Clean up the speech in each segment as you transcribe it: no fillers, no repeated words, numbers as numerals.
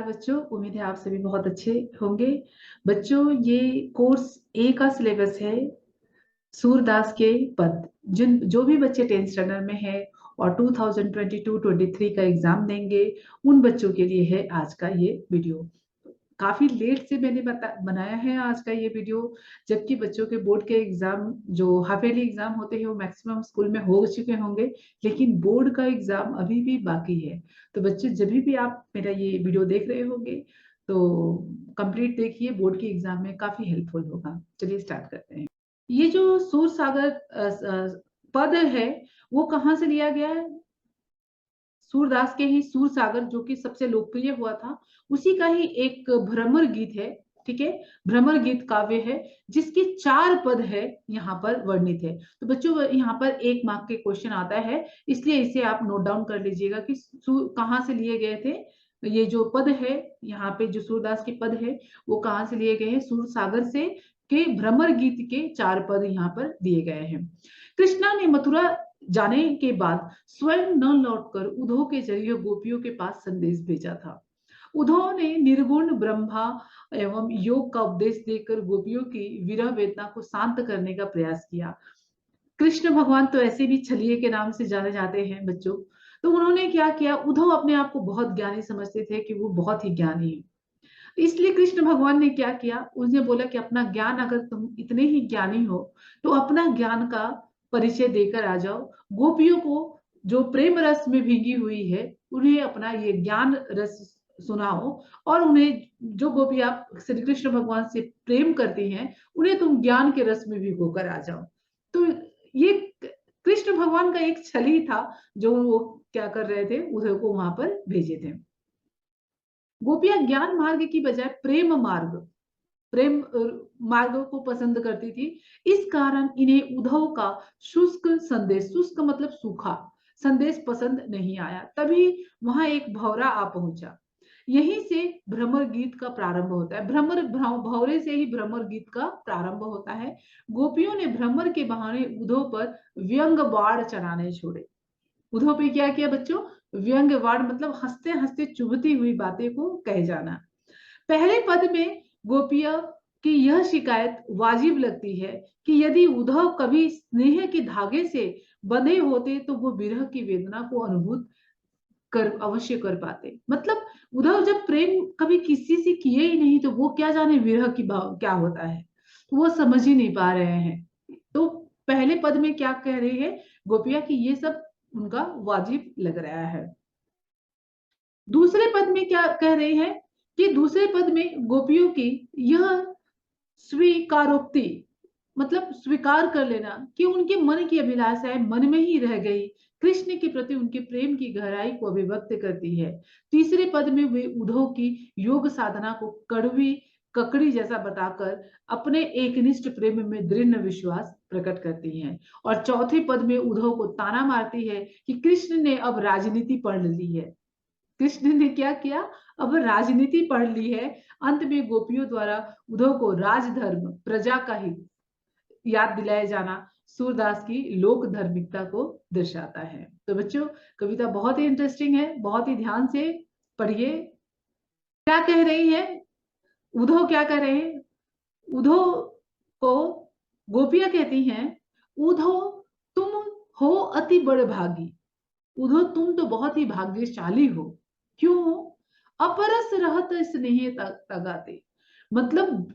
बच्चों, उम्मीद है आप सभी बहुत अच्छे होंगे। बच्चों, ये कोर्स ए का सिलेबस है। सूरदास के पद। जिन जो भी बच्चे 10th स्टैंडर्ड में है और 2022-23 का एग्जाम देंगे, उन बच्चों के लिए है आज का ये वीडियो। काफी लेट से मैंने बनाया है आज का ये वीडियो, जबकि बच्चों के बोर्ड के एग्जाम जो हाफ ईयरली एग्जाम होते हैं वो मैक्सिमम स्कूल में हो चुके होंगे, लेकिन बोर्ड का एग्जाम अभी भी बाकी है। तो बच्चे, जब भी आप मेरा ये वीडियो देख रहे होंगे तो कंप्लीट देखिए, बोर्ड के एग्जाम में काफी हेल्पफुल होगा। चलिए स्टार्ट करते हैं। ये जो सूर सागर पद है, वो कहाँ से लिया गया है? सूरदास के ही सूर सागर, जो कि सबसे लोकप्रिय हुआ था, उसी का ही एक भ्रमर गीत है। ठीक है, भ्रमर गीत काव्य है जिसके 4 पद है, यहाँ पर वर्णित है। तो बच्चों, यहाँ पर 1 मार्क के क्वेश्चन आता है, इसलिए इसे आप नोट डाउन कर लीजिएगा कि कहाँ से लिए गए थे। ये जो पद है, यहाँ पे जो सूरदास के पद है, वो कहाँ से लिए गए हैं? सूर सागर से के भ्रमर गीत के 4 पद यहाँ पर दिए गए हैं। कृष्णा ने मथुरा जाने के बाद स्वयं न लौटकर उद्धव के जरिए गोपियों के पास संदेश भेजा था। उद्धव ने निर्गुण ब्रह्मा एवं योग का उपदेश देकर गोपियों की विरह वेदना को शांत करने का प्रयास किया। कृष्ण भगवान तो ऐसे भी छलिए के नाम से जाने जाते हैं बच्चों। तो उन्होंने क्या किया? उद्धव अपने आप को बहुत ज्ञानी समझते थे कि वो बहुत ही ज्ञानी है, इसलिए कृष्ण भगवान ने क्या किया? उसने बोला कि अपना ज्ञान, अगर तुम इतने ही ज्ञानी हो तो अपना ज्ञान का परिचय देकर आ जाओ। गोपियों को जो प्रेम रस में भीगी हुई है, उन्हें अपना ये ज्ञान रस सुनाओ, और उन्हें, जो गोपी आप श्री कृष्ण भगवान से प्रेम करती हैं, उन्हें तुम ज्ञान के रस में भिगो कर आ जाओ। तो ये कृष्ण भगवान का एक छली था, जो वो क्या कर रहे थे? उद्धव को वहां पर भेजे थे। गोपियां ज्ञान मार्ग की बजाय प्रेम मार्ग को पसंद करती थी। इस कारण इन्हें उद्धव का शुष्क संदेश, शुष्क मतलब सूखा संदेश, पसंद नहीं आया। तभी वहां एक भौरा आ पहुंचा। यहीं से भ्रमर गीत का प्रारंभ होता है। भौरे से ही भ्रमर गीत का प्रारंभ होता है। गोपियों ने भ्रमर के बहाने उद्धव पर व्यंग बाण चलाने छोड़े। उद्धव पे क्या किया बच्चों? व्यंग वाण मतलब हंसते हंसते चुभती हुई बातें को कह जाना। पहले पद में गोपिया की यह शिकायत वाजिब लगती है कि यदि उद्धव कभी स्नेह के धागे से बंधे होते तो वो विरह की वेदना को अनुभूत कर अवश्य कर पाते। मतलब उद्धव जब प्रेम कभी किसी से किए ही नहीं, तो वो क्या जाने विरह की भाव क्या होता है, तो वो समझ ही नहीं पा रहे हैं। तो पहले पद में क्या कह रही है गोपिया कि ये सब उनका वाजिब लग रहा है। दूसरे पद में क्या कह रही है कि दूसरे पद में गोपियों की यह स्वीकारोक्ति, मतलब स्वीकार कर लेना कि उनके मन की अभिलाषाएं मन में ही रह गई, कृष्ण के प्रति उनके प्रेम की गहराई को अभिव्यक्त करती है। तीसरे पद में वे उद्धव की योग साधना को कड़वी ककड़ी जैसा बताकर अपने एकनिष्ठ प्रेम में दृढ़ विश्वास प्रकट करती हैं। और चौथे पद में उद्धव को ताना मारती है कि कृष्ण ने अब राजनीति पढ़ ली है। कृष्ण ने क्या किया? अब राजनीति पढ़ ली है। अंत में गोपियों द्वारा उद्धव को राजधर्म, प्रजा का हित याद दिलाया जाना सूरदास की लोक धार्मिकता को दर्शाता है। तो बच्चों, कविता बहुत ही इंटरेस्टिंग है, बहुत ही ध्यान से पढ़िए। क्या कह रही है? उद्धव क्या कह रहे हैं? उद्धव को गोपियां कहती हैं, उद्धव तुम हो अति बड़ भागी। उद्धव तुम तो बहुत ही भाग्यशाली हो। क्यों? अपरस रहत स्नेह तगाते, मतलब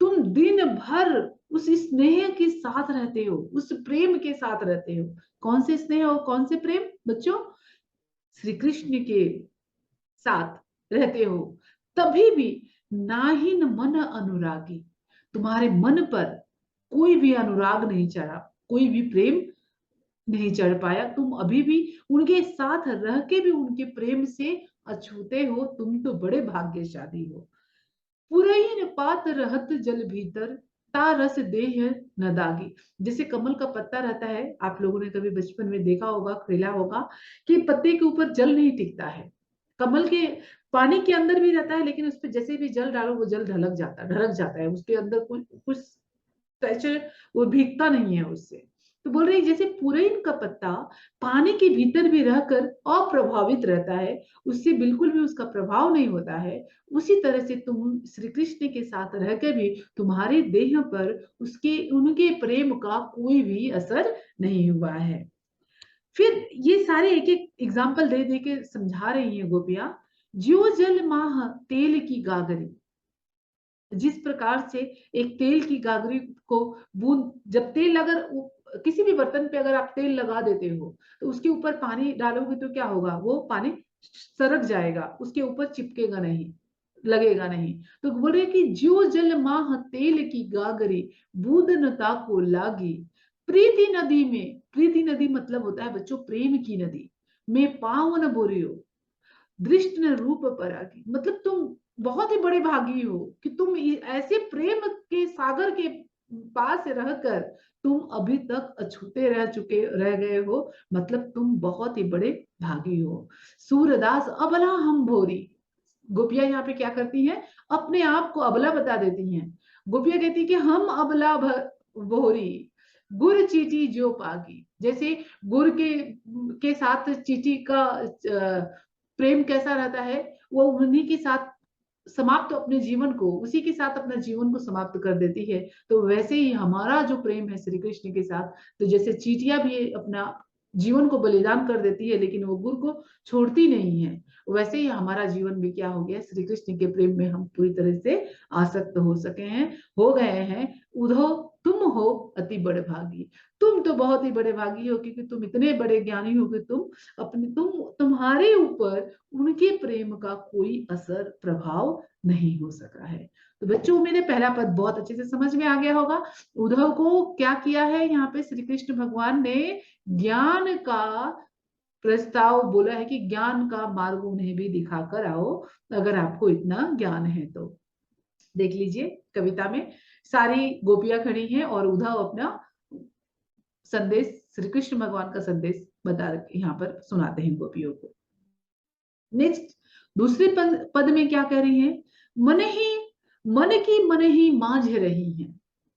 तुम दिन भर उस स्नेह के साथ रहते हो, उस प्रेम के साथ रहते हो। कौन से स्नेह और कौन से प्रेम बच्चों? श्री कृष्ण के साथ रहते हो। तभी भी नाहिन मन अनुरागी, तुम्हारे मन पर कोई भी अनुराग नहीं चढ़ा, कोई भी प्रेम नहीं चढ़ पाया। तुम अभी भी उनके साथ रह के भी उनके प्रेम से अछूते हो। तुम तो बड़े भाग्यशाली हो। पुरैन पात रहत जल भीतर, ता रस देह न दागी। जैसे कमल का पत्ता रहता है, आप लोगों ने कभी बचपन में देखा होगा, खेला होगा, कि पत्ते के ऊपर जल नहीं टिकता है। कमल के पानी के अंदर भी रहता है, लेकिन उस पर जैसे भी जल डालो वो जल ढलक जाता है, उसके अंदर कुछ कुछ टेक्सचर वो भीगता नहीं है उससे। तो बोल रही जैसे पुरैन का पत्ता पानी के भीतर भी रहकर अप्रभावित रहता है, उससे बिल्कुल भी उसका प्रभाव नहीं होता है, उसी तरह से तुम श्री कृष्ण के साथ रहकर भी तुम्हारे देह पर उसके उनके प्रेम का कोई भी असर नहीं हुआ है। फिर ये सारे एक एक एग्जाम्पल दे दे के समझा रही हैं गोपियां। ज्यो जल माह तेल की गागरी, जिस प्रकार से एक तेल की गागरी को बूंद, जब तेल अगर किसी भी बर्तन पे अगर आप तेल लगा देते हो तो उसके ऊपर पानी डालोगे तो क्या होगा, वो पानी सरक जाएगा, उसके ऊपर चिपकेगा नहीं, लगेगा नहीं। तो बोल रहे कि ज्यो जल माह तेल की गागरी, बूंदनता को लागी, प्रीति नदी में, प्रीति नदी मतलब होता है बच्चों प्रेम की नदी में, पावन बोरियो दृष्ट न रूप परागी, मतलब तुम बहुत ही बड़े भागी हो कि तुम ऐसे प्रेम के सागर के पास रहकर तुम अभी तक अछूते रह गए हो, मतलब तुम बहुत ही बड़े भागी हो। सूरदास अबला हम भोरी, गोपियां यहाँ पे क्या करती हैं, अपने आप को अबला बता देती हैं। गोपियां कहती कि हम अबला भोरी, गुर चीटी जो पागी, जैसे गुर के साथ चीटी का प्रेम कैसा रहता है, वो उन्हीं के साथ समाप्त तो अपने जीवन को, उसी के साथ अपना जीवन को समाप्त कर देती है। तो वैसे ही हमारा जो प्रेम है श्री कृष्ण के साथ, तो जैसे चीटियां भी अपना जीवन को बलिदान कर देती है लेकिन वो गुरु को छोड़ती नहीं है, वैसे ही हमारा जीवन भी क्या हो गया, श्री कृष्ण के प्रेम में हम पूरी तरह से आसक्त हो सके हैं, हो गए हैं। उधो तुम हो अति बड़े भागी, तुम तो बहुत ही बड़े भागी हो क्योंकि तुम इतने बड़े ज्ञानी हो कि तुम्हारे ऊपर उनके प्रेम का कोई असर प्रभाव नहीं हो सका है। तो बच्चों मेरे पहला पद बहुत अच्छे से समझ में आ गया होगा। उद्धव को क्या किया है यहाँ पे श्री कृष्ण भगवान ने, ज्ञान का प्रस्ताव बोला है कि ज्ञान का मार्ग उन्हें भी दिखा कर आओ, अगर आपको इतना ज्ञान है तो। देख लीजिए कविता में सारी गोपियां खड़ी हैं और उद्धव अपना संदेश, श्री कृष्ण भगवान का संदेश बता यहाँ पर सुनाते हैं गोपियों को। नेक्स्ट दूसरे पद में क्या कह रही है, मन ही मांझ रही है।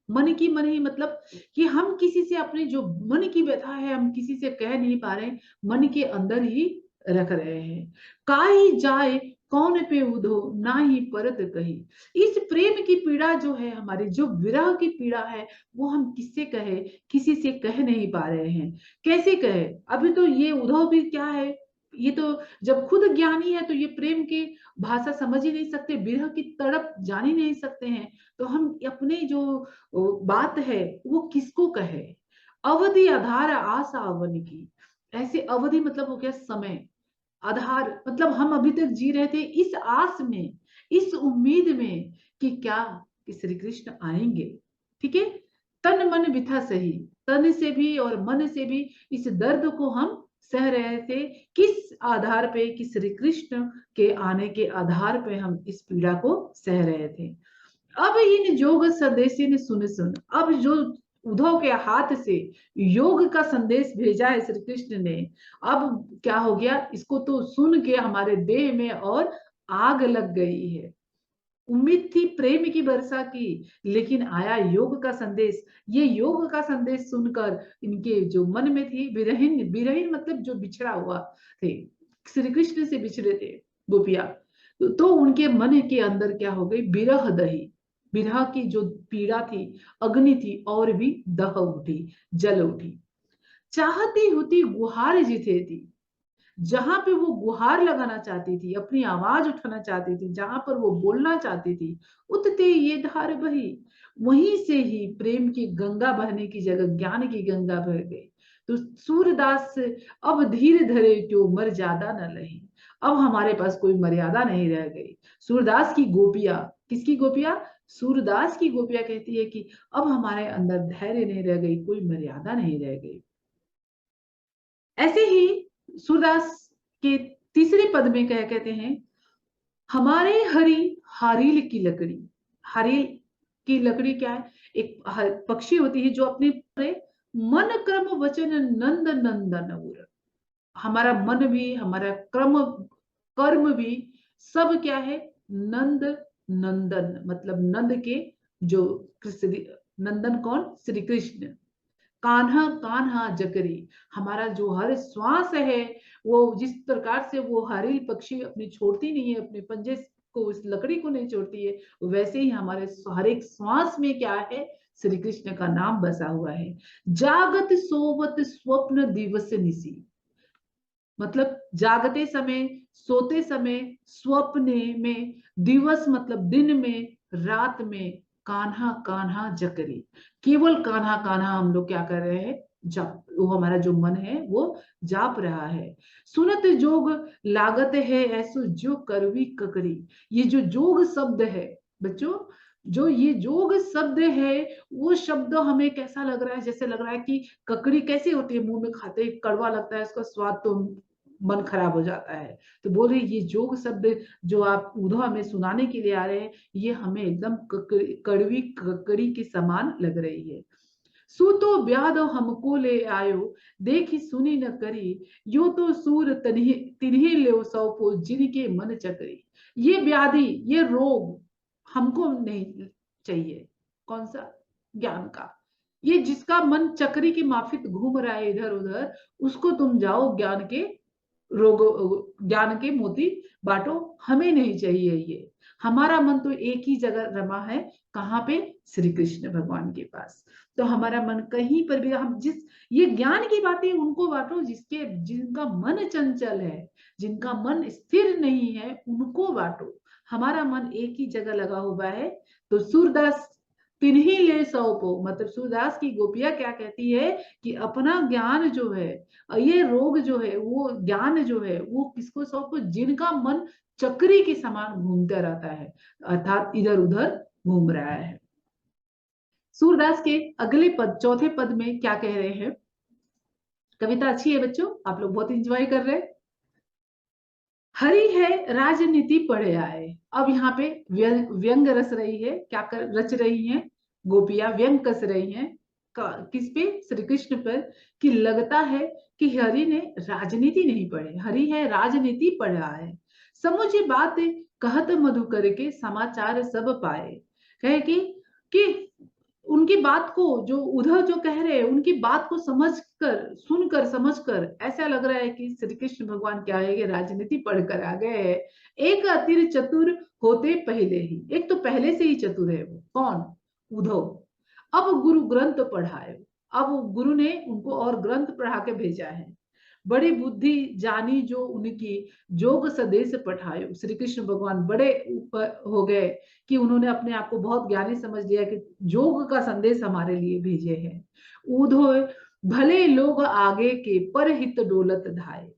मन ही मतलब कि हम किसी से अपने जो मन की व्यथा है हम किसी से कह नहीं पा रहे, मन के अंदर ही रख रहे हैं। काई जाए कौन पे उधो ना ही परत कही, इस प्रेम की पीड़ा जो है हमारी, जो विरह की पीड़ा है, वो हम किससे कहे, किसी से कह नहीं पा रहे हैं। कैसे कहे, अभी तो ये उद्धव भी क्या है, ये तो जब खुद ज्ञानी है तो ये प्रेम की भाषा समझ ही नहीं सकते, विरह की तड़प जान ही नहीं सकते हैं, तो हम अपने जो बात है वो किसको कहे। अवधि आधार आशा अवन की, ऐसे अवधि मतलब हो गया समय, आधार मतलब हम अभी तक जी रहे थे इस आस में, इस उम्मीद में कि क्या, कि श्री कृष्ण आएंगे। ठीक है, तन मन बिथा सही, तन से भी और मन से भी इस दर्द को हम सह रहे थे, किस आधार पे, कि श्री कृष्ण के आने के आधार पे हम इस पीड़ा को सह रहे थे। अब इन योग संदेशी ने सुन, अब जो उद्धव के हाथ से योग का संदेश भेजा है श्री कृष्ण ने, अब क्या हो गया, इसको तो सुन के हमारे देह में और आग लग गई है। उम्मीद थी प्रेम की वर्षा की, लेकिन आया योग का संदेश। ये योग का संदेश सुनकर इनके जो मन में थी विरहीन, विरहीन मतलब जो बिछड़ा हुआ थे, श्री कृष्ण से बिछड़े थे गोपिया, तो उनके मन के अंदर क्या हो गई, विरह दही, विरह की जो पीड़ा थी, अग्नि थी और भी दह उठी, जल उठी। चाहती होती गुहार जिते थी, जहां पे वो गुहार लगाना चाहती थी, अपनी आवाज उठाना चाहती थी, जहां पर वो बोलना चाहती थी, उतते ये धार बही, वहीं से ही प्रेम की गंगा बहने की जगह ज्ञान की गंगा बह गई। तो सूरदास अब धीर धरे क्यों मर ज्यादा न लही, अब हमारे पास कोई मर्यादा नहीं रह गई। सूरदास की गोपियां, किसकी गोपियां, सूरदास की गोपियां कहती है कि अब हमारे अंदर धैर्य नहीं रह गई, कोई मर्यादा नहीं रह गई। ऐसे ही सूरदास के तीसरे पद में क्या कहते हैं, हमारे हरी हारील की लकड़ी, हारील की लकड़ी क्या है, एक पक्षी होती है जो अपने मन क्रम वचन नंद नंदन उर, हमारा मन भी, हमारा क्रम कर्म भी सब क्या है, नंद नंदन, मतलब नंद के जो नंदन कौन, श्री कृष्ण, कान्हा कान्हा जकरी, हमारा जो हर श्वास है वो जिस प्रकार से वो हरिल पक्षी अपनी छोड़ती नहीं है, अपने पंजे को, उस लकड़ी को नहीं छोड़ती है, वैसे ही हमारे हर एक श्वास में क्या है, श्री कृष्ण का नाम बसा हुआ है। जागत सोवत स्वप्न दिवस निसी, मतलब जागते समय, सोते समय, स्वप्ने में, दिवस मतलब दिन में, रात में, कान्हा कान्हा जकरी, केवल कान्हा कान्हा हम लोग क्या कर रहे हैं, जाप, वो हमारा जो मन है वो जाप रहा है। सुनत जोग लागत है ऐसो जो करवी ककरी, ये जो जोग शब्द है बच्चों, जो ये जोग शब्द है, वो शब्द हमें कैसा लग रहा है, जैसे लग रहा है कि ककड़ी कैसे होती है, मुंह में खाते ही कड़वा लगता है, उसका स्वाद तो मन खराब हो जाता है। तो बोल रहे ये जोग शब्द जो आप उधो हमें सुनाने के लिए आ रहे हैं, ये हमें एकदम कड़वी ककड़ी के समान लग रही है। सूतो ब्याद हमको ले आयो, देखी सुनी न करी, यो तो सूर तिन्ही ले सौपो जिनके मन चकरी। ये व्याधि, ये रोग हमको नहीं चाहिए। कौन सा? ज्ञान का। ये जिसका मन चक्री की माफिक घूम रहा है इधर उधर, उसको तुम जाओ ज्ञान के रोग, ज्ञान के मोती बांटो, हमें नहीं चाहिए ये। हमारा मन तो एक ही जगह रमा है, कहाँ पे? श्री कृष्ण भगवान के पास। तो हमारा मन कहीं पर भी, हम जिस, ये ज्ञान की बातें उनको बांटो जिसके, जिनका मन चंचल है, जिनका मन स्थिर नहीं है, उनको बांटो। हमारा मन एक ही जगह लगा हुआ है। तो सूरदास तिन्ही ले सौंपो, मतलब सूरदास की गोपियां क्या कहती है कि अपना ज्ञान जो है, ये रोग जो है, वो ज्ञान जो है, वो किसको सौंपो? जिनका मन चक्री के समान घूमता रहता है, अर्थात इधर उधर घूम रहा है। सूरदास के अगले पद, चौथे पद में क्या कह रहे हैं? कविता अच्छी है बच्चों, आप लोग बहुत इंजॉय कर रहे हैं। हरी है राजनीति पढ़े आए। अब यहाँ पे व्यंग रच रही है, क्या कर रच रही हैं गोपियां? व्यंग कस रही हैं किस पे? श्री कृष्ण पर। कि लगता है कि हरि ने राजनीति नहीं पढ़े, हरि है राजनीति पढ़ा है। समुझे बात कहत मधुकर के समाचार सब पाए। कहे कि उनकी बात को, जो उधर जो कह रहे हैं, उनकी बात को समझकर, सुनकर, समझकर ऐसा लग रहा है कि श्री कृष्ण भगवान क्या है, कि राजनीति पढ़कर आ गए हैं। एक अतिर चतुर होते पहले ही, एक तो पहले से ही चतुर है वो, कौन? उद्धव। अब गुरु ग्रंथ पढ़ाए, अब गुरु ने उनको और ग्रंथ पढ़ा के भेजा है। बड़ी बुद्धि जानी जो उनकी, जोग सदेश पठायो। श्री कृष्ण भगवान बड़े ऊपर हो गए कि उन्होंने अपने आप को बहुत ज्ञानी समझ लिया कि जोग का संदेश हमारे लिए भेजे हैं। उधो भले लोग आगे के पर हित डोलत धाये।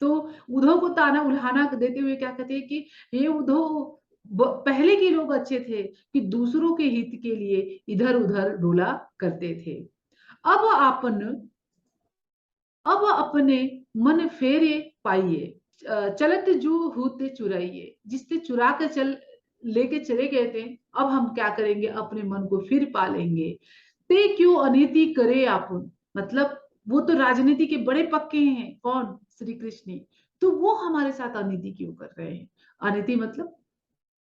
तो उद्धव को ताना उल्हाना देते हुए क्या कहते हैं कि ये उद्धव, पहले के लोग अच्छे थे कि दूसरों के हित के लिए इधर उधर डोला करते थे। अब आपन, अब अपने मन फेरे पाइए, चलत जो होते चुराइए। जिससे चुरा के लेके चले गए थे, अब हम क्या करेंगे? अपने मन को फिर पालेंगे। ते क्यों अनीति करे आपन, मतलब वो तो राजनीति के बड़े पक्के हैं, कौन? श्री कृष्ण। तो वो हमारे साथ अनीति क्यों कर रहे हैं? अनीति मतलब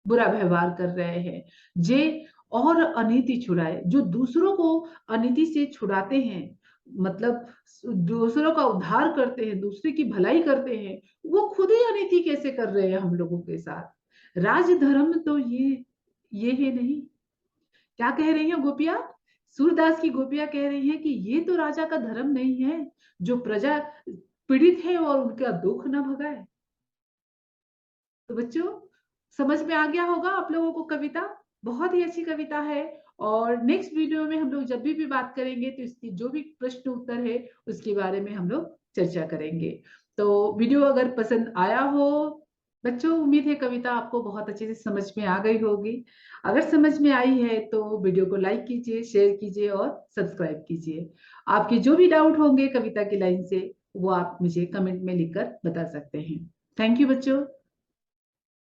बुरा व्यवहार कर रहे हैं। जे और अनीति छुड़ाए, जो दूसरों को अनीति से छुड़ाते हैं, मतलब दूसरों का उद्धार करते हैं, दूसरे की भलाई करते हैं, वो खुद ही अनीति कैसे कर रहे हैं हम लोगों के साथ? राजधर्म तो ये है नहीं। क्या कह रही है गोपियां? सूरदास की गोपियां कह रही हैं कि ये तो राजा का धर्म नहीं है, जो प्रजा पीड़ित है और उनका दुख न भगाए। तो बच्चों, समझ में आ गया होगा आप लोगों को कविता? बहुत ही अच्छी कविता है। और नेक्स्ट वीडियो में हम लोग जब भी बात करेंगे तो इसकी जो भी प्रश्न उत्तर है उसके बारे में हम लोग चर्चा करेंगे। तो वीडियो अगर पसंद आया हो बच्चों, उम्मीद है कविता आपको बहुत अच्छे से समझ में आ गई होगी। अगर समझ में आई है तो वीडियो को लाइक कीजिए, शेयर कीजिए और सब्सक्राइब कीजिए। आपके जो भी डाउट होंगे कविता की लाइन से, वो आप मुझे कमेंट में लिखकर बता सकते हैं। थैंक यू बच्चों।